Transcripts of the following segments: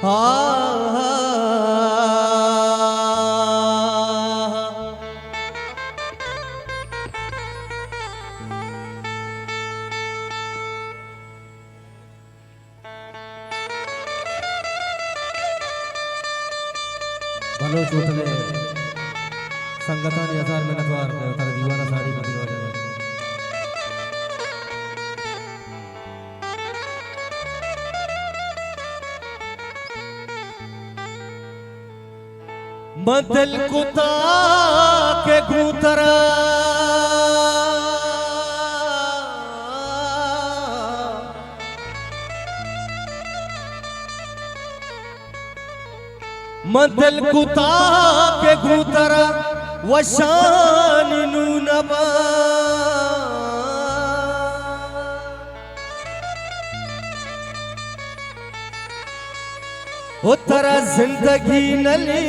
ભલો ચૂંટલે સંગતાની 1000 મહેનત વાર તારા દીવાના સાડી બધી વજન बदल कुता के गुतरा मदल कुता के गुतरा वशान नूनबा ओ तरा जिंदगी नली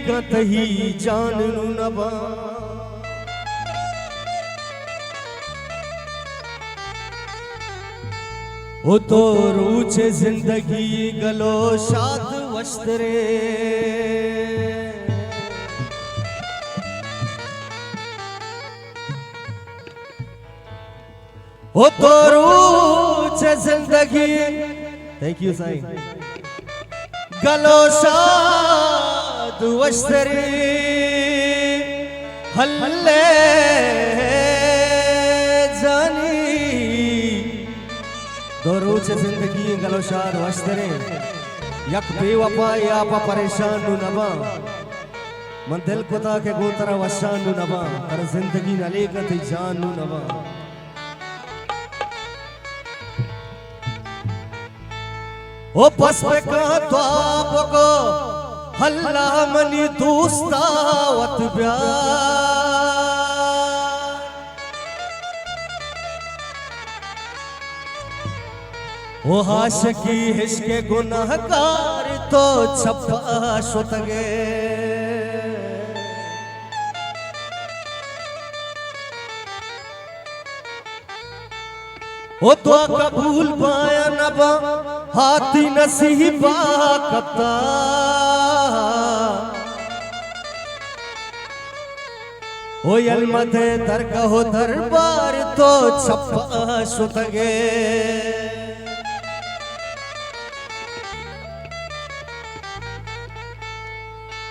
कतही जान नबा ओ तो रूचे जिंदगी गलो शाद वस्त्रे ओ तो रूचे जिंदगी थैंक यू साईं गलो शाद वस्त्रे हल्ले जानी दो रोज जिंदगी गलो शाद वस्त्रे यक बेवफा या पा परेशान नबा मन दिल कुता के गोतरा वशान नबा कर जिंदगी न लेकर जान नबा ओ बस पे कहा तो आपको हल्ला मनी दोस्तावत ब्यार ओ हाशकी हिस्के गुनाहगार तो छप्पा शुतगे ओ तो कबूल पाया नबा हाथी नसीबा कता ओ यलमते दर कहो दरबार तो छप्पा शुतगे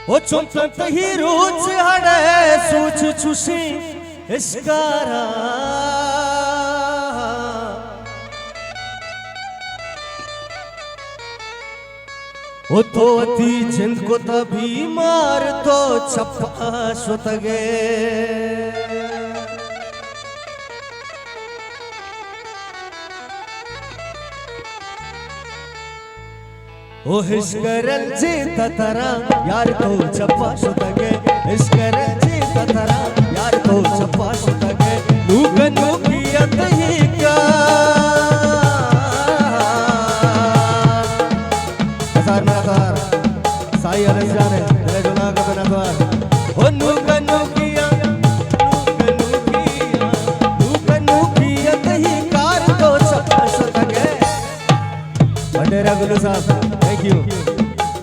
ओ चुमत ही रोज हड़े सोच चुशी इसकारा ओ तो अति जिंद को तभी मार तो छप्पा शुतगे ओ हिस्करल जी ततरा यार तो छप्पा शुतगे हिस्करल जी ततरा यार तो छप्पा शुतगे नूगनु कियत ही का साई अरज जाने दिले जुना का बना द्वार ओ नूगनु किया तही कार तो छप्पा शुतगे बंडेरा गुलू साहब थैंक यू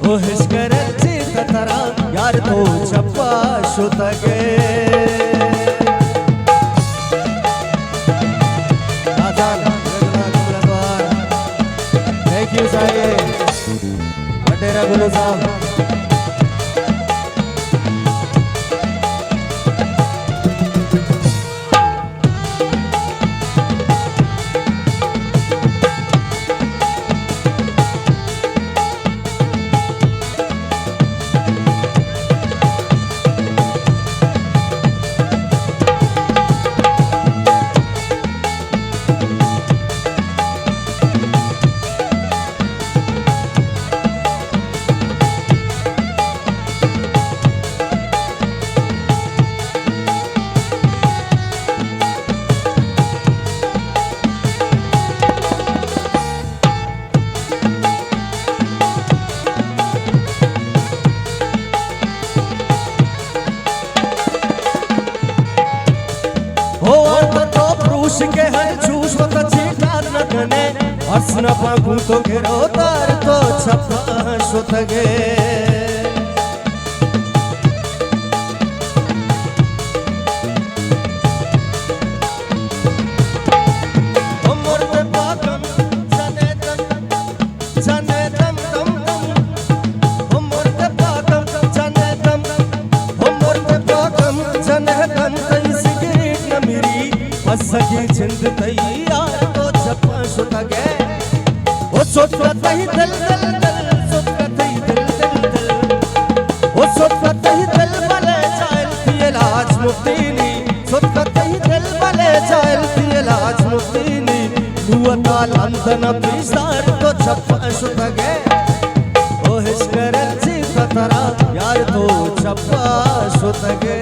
ओ हिस्कर जी ततरा यार तो छप्पा शुतगे थैंक यू साई बंडेरा गुलू साहब के हर चूस वत चीटा लगने अर्सना पाकू तो घेरो तार तो छप्पा शोतगे सगी जिंद तैयार तो छप्पा शोतगे ओ सोचता ही दिल दिल दिल सोचता ही दिल दिल दिल ओ सोचता ही दिल भले जायल थी लाज मुक्तिनी सोचता ही दिल भले जायल थी लाज मुक्तिनी दुआता लंदन बिस्तार तो छप्पा शोतगे ओ हिस्कर जी तरा यार तो छप्पा शोतगे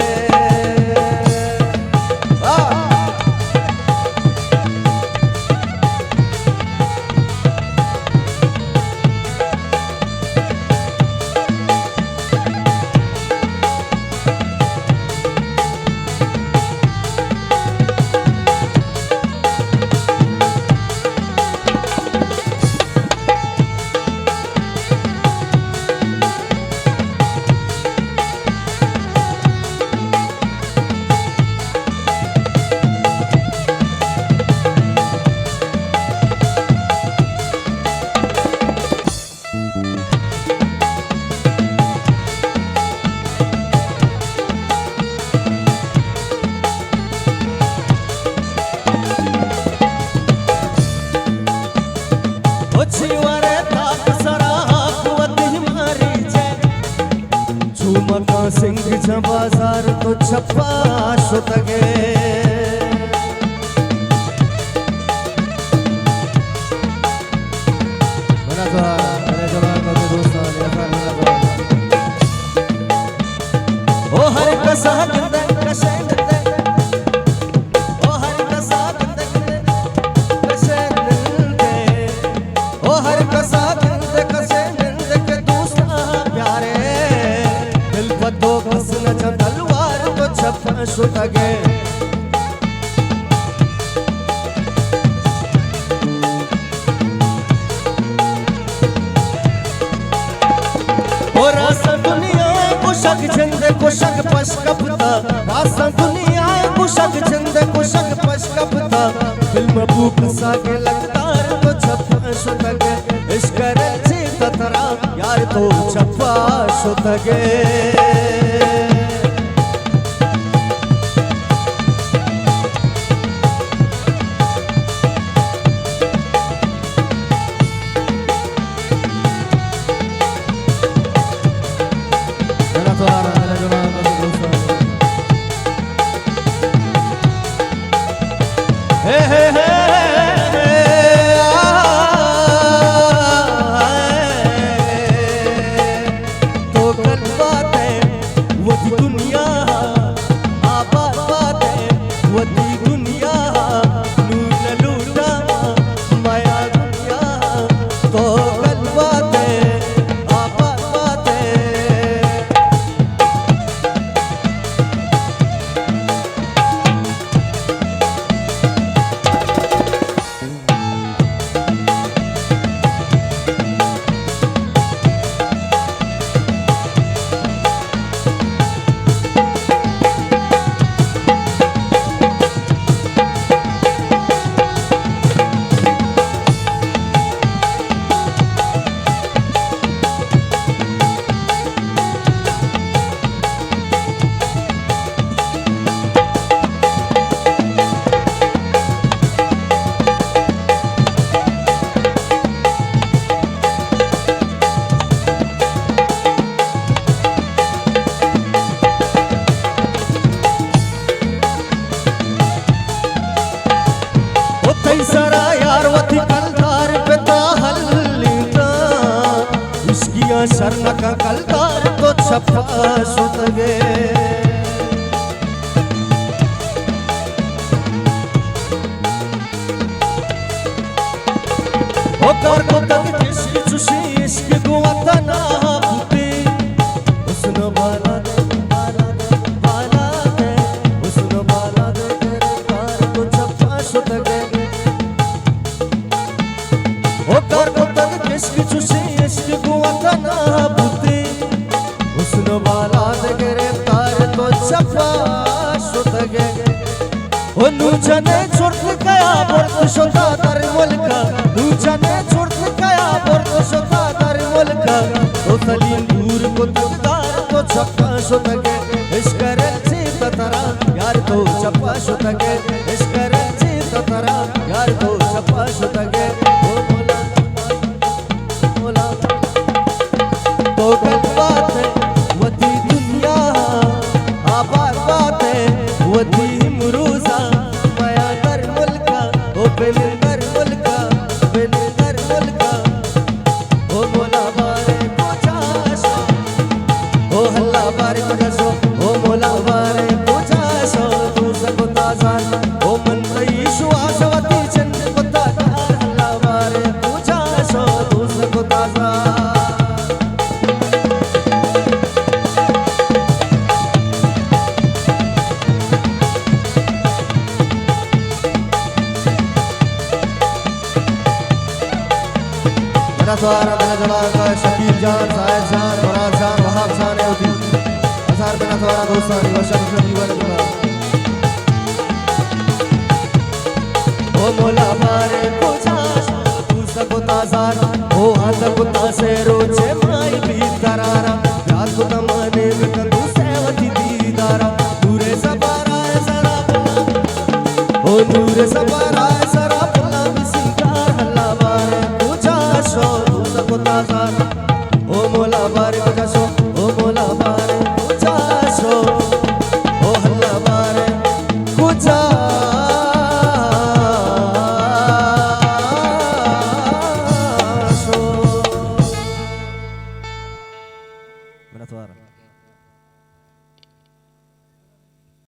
सिंह बाजार तो छप्पा शोतगे ओ हर कसा गंदे कसे गंदे ओ हर कसा गंदे कसे गंदे ओ हर कसा गंदे कसे गंदे के दूसरा प्यारे दिल पर दो कसना तलवार तो छप्पा शोतगे और रासा दुनिया कुशक जिंदे कुशक पशकपता रासा दुनिया कुशक जिंदे कुशक पशकपता फिल्म भूख सा के लगतार तो छप्पा शोतगे इश्क रे तरा यार तो छप्पा शोतगे शरण का कलतार तो छप्पा शोतगे ओ कर को तक किसी चुशी इश्क गुआता ना होती उसनो बाला दे बाला दे उसनो बाला दे तेरे कार तो छप्पा शोतगे इश्क चुशे इश्क गुआतना बुते हुस्न वाला दे गिरफ्तार तो चपा शुतगे ओ नूचने छुर्त कया बुर्त शुता दर मुल्का नूचने छुर्त कया बुर्त शुता दर मुल्का ओ सलीम दूर को तकदार तो चपा शुतगे इश्क रची ततरा यार तो चपा शुतगे इश्क रची ततरा यार तो चपा शुतगे ओ मोला तो गल बात है वती दुनिया आबाद बात है वती मुरूजा माया दर मुल्का ओ बिन दर मुल्का बिन दर मुल्का ओ मोला बारे कोचाशो ओ हल्ला बारे कोचाशो ओ मोला बारे कोचाशो तू सको ताजार ओ मन तई शुआश वती चंद कोता हल्ला बारे कोचाशो तू सको ताजार सुआरा बिना जला का शकील जान साहिब जान मुराद जान वहाब जान है उदी असार बिना सुआरा दोस्तानी वशर दीवार का ओ मोला मारे कोचाश तू सको ताजार ओ हाथ कुत्ता से रोचे माई भी दरारा रात को तमने में तू सेवती दीदारा दूरे सबारा है सरा ओ दूरे सबारा है सरा पुला बिसिंकार हल्ला मारे कोचाशो ताजार ओ मोला बारे कोचाशो ओ मोला बारे कोचाशो ओ हल्ला बारे कोचाशो मेरा तुम्हारा